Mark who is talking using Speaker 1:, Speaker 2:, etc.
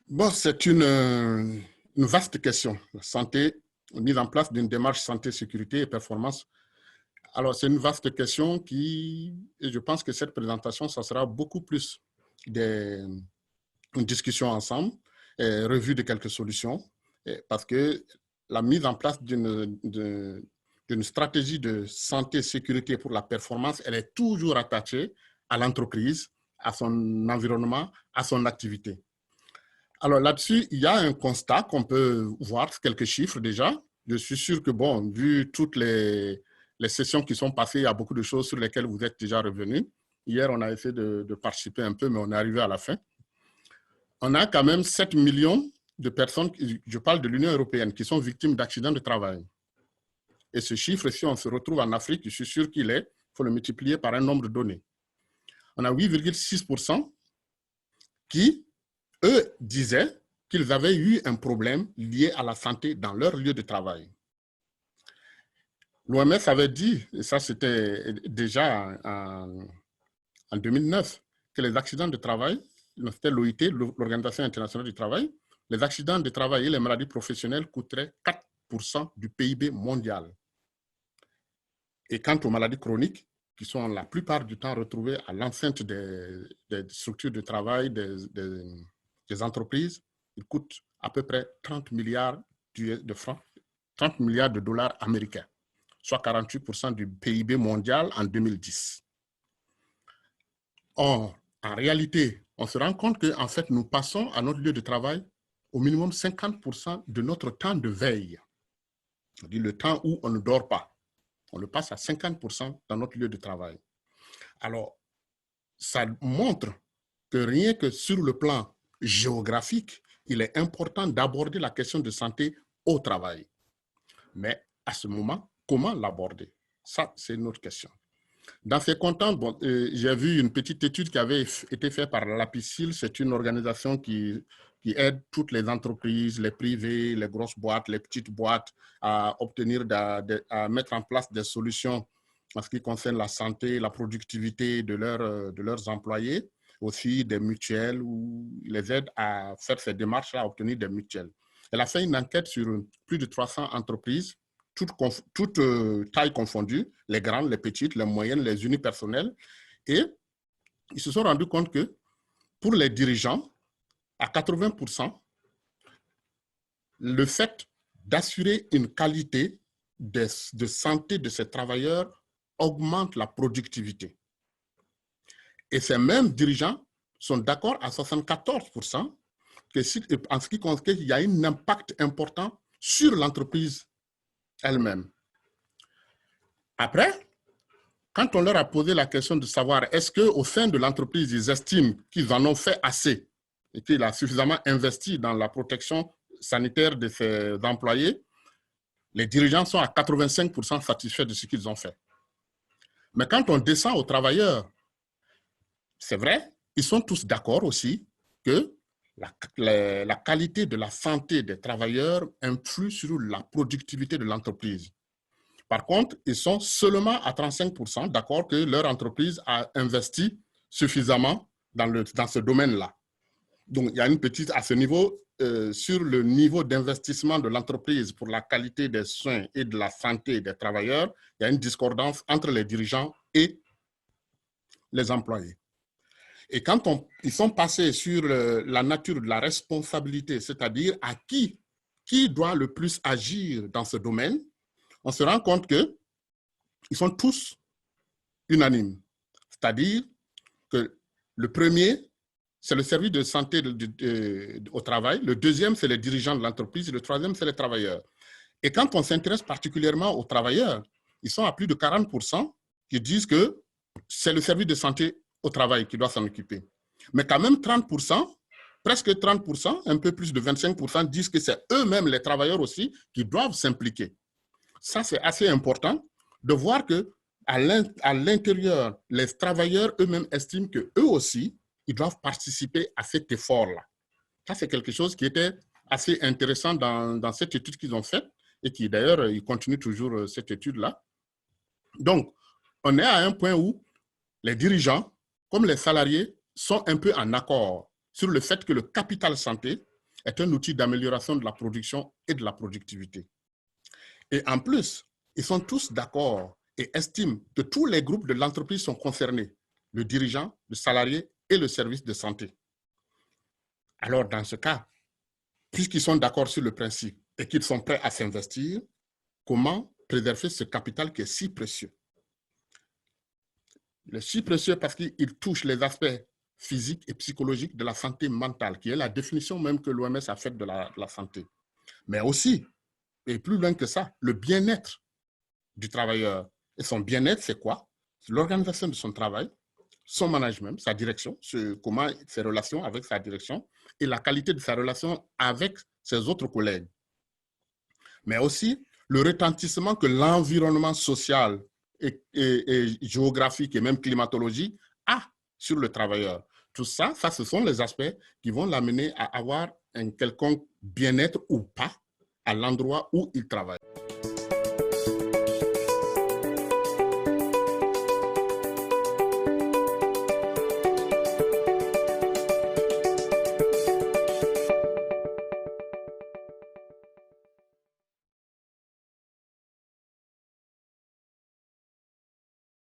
Speaker 1: Bon, c'est une vaste question. La santé, mise en place d'une démarche santé, sécurité et performance. Alors, c'est une vaste question et je pense que cette présentation, ça sera beaucoup plus une discussion ensemble, et revue de quelques solutions, parce que la mise en place d'une stratégie de santé, sécurité pour la performance, elle est toujours attachée à l'entreprise, à son environnement, à son activité. Alors là-dessus, il y a un constat qu'on peut voir, quelques chiffres déjà. Je suis sûr que, bon, vu toutes les sessions qui sont passées, il y a beaucoup de choses sur lesquelles vous êtes déjà revenus. Hier, on a essayé de participer un peu, mais on est arrivé à la fin. On a quand même 7 millions de personnes, je parle de l'Union européenne, qui sont victimes d'accidents de travail. Et ce chiffre, si on se retrouve en Afrique, je suis sûr qu'il est, il faut le multiplier par un nombre donné. On a 8,6% qui, eux, disaient qu'ils avaient eu un problème lié à la santé dans leur lieu de travail. L'OMS avait dit, et ça c'était déjà en 2009, que les accidents de travail, c'était l'OIT, l'Organisation internationale du travail, les accidents de travail et les maladies professionnelles coûteraient 4% du PIB mondial. Et quant aux maladies chroniques, qui sont la plupart du temps retrouvées à l'enceinte des structures de travail, des entreprises, ils coûtent à peu près 30 milliards de francs, 30 milliards de dollars américains, soit 48% du PIB mondial en 2010. Or, en réalité, on se rend compte qu'en fait, nous passons à notre lieu de travail au minimum 50% de notre temps de veille, c'est-à-dire le temps où on ne dort pas. On le passe à 50% dans notre lieu de travail. Alors, ça montre que rien que sur le plan géographique, il est important d'aborder la question de santé au travail. Mais à ce moment, comment l'aborder? Ça, c'est une autre question. Dans ces contextes, bon, j'ai vu une petite étude qui avait été faite par l'APICIL. C'est une organisation qui aide toutes les entreprises, les privés, les grosses boîtes, les petites boîtes à obtenir, à mettre en place des solutions en ce qui concerne la santé, la productivité de leurs employés, aussi des mutuelles, où ils les aident à faire ces démarches-là, à obtenir des mutuelles. Elle a fait une enquête sur plus de 300 entreprises, toutes tailles confondues, les grandes, les petites, les moyennes, les unipersonnelles. Et ils se sont rendus compte que pour les dirigeants, à 80%, le fait d'assurer une qualité de santé de ces travailleurs augmente la productivité. Et ces mêmes dirigeants sont d'accord à 74% que en ce qui concerne, il y a un impact important sur l'entreprise elle-même. Après, quand on leur a posé la question de savoir est-ce qu'au sein de l'entreprise, ils estiment qu'ils en ont fait assez et qu'il a suffisamment investi dans la protection sanitaire de ses employés, les dirigeants sont à 85% satisfaits de ce qu'ils ont fait. Mais quand on descend aux travailleurs, c'est vrai, ils sont tous d'accord aussi que la qualité de la santé des travailleurs influe sur la productivité de l'entreprise. Par contre, ils sont seulement à 35% d'accord que leur entreprise a investi suffisamment dans ce domaine-là. Donc, il y a une petite, à ce niveau, sur le niveau d'investissement de l'entreprise pour la qualité des soins et de la santé des travailleurs, il y a une discordance entre les dirigeants et les employés. Et quand ils sont passés sur la nature de la responsabilité, c'est-à-dire à qui doit le plus agir dans ce domaine, on se rend compte qu'ils sont tous unanimes. C'est-à-dire que le premier, c'est le service de santé au travail. Le deuxième, c'est les dirigeants de l'entreprise. Et le troisième, c'est les travailleurs. Et quand on s'intéresse particulièrement aux travailleurs, ils sont à plus de 40% qui disent que c'est le service de santé au travail qui doit s'en occuper. Mais quand même 30%, presque 30%, un peu plus de 25% disent que c'est eux-mêmes, les travailleurs aussi, qui doivent s'impliquer. Ça, c'est assez important de voir que à l'intérieur, les travailleurs eux-mêmes estiment qu'eux aussi, ils doivent participer à cet effort-là. Ça, c'est quelque chose qui était assez intéressant dans cette étude qu'ils ont faite et qui, d'ailleurs, ils continuent toujours cette étude-là. Donc, on est à un point où les dirigeants, comme les salariés, sont un peu en accord sur le fait que le capital santé est un outil d'amélioration de la production et de la productivité. Et en plus, ils sont tous d'accord et estiment que tous les groupes de l'entreprise sont concernés, le dirigeant, le salarié et le service de santé. Alors, dans ce cas, puisqu'ils sont d'accord sur le principe et qu'ils sont prêts à s'investir, comment préserver ce capital qui est si précieux? Il est si précieux parce qu'il touche les aspects physiques et psychologiques de la santé mentale, qui est la définition même que l'OMS a faite de la santé. Mais aussi, et plus loin que ça, le bien-être du travailleur. Et son bien-être, c'est quoi? C'est l'organisation de son travail, son management, sa direction, comment ses relations avec sa direction et la qualité de sa relation avec ses autres collègues. Mais aussi le retentissement que l'environnement social et géographique et même climatologique a sur le travailleur. Tout ça, ce sont les aspects qui vont l'amener à avoir un quelconque bien-être ou pas à l'endroit où il travaille.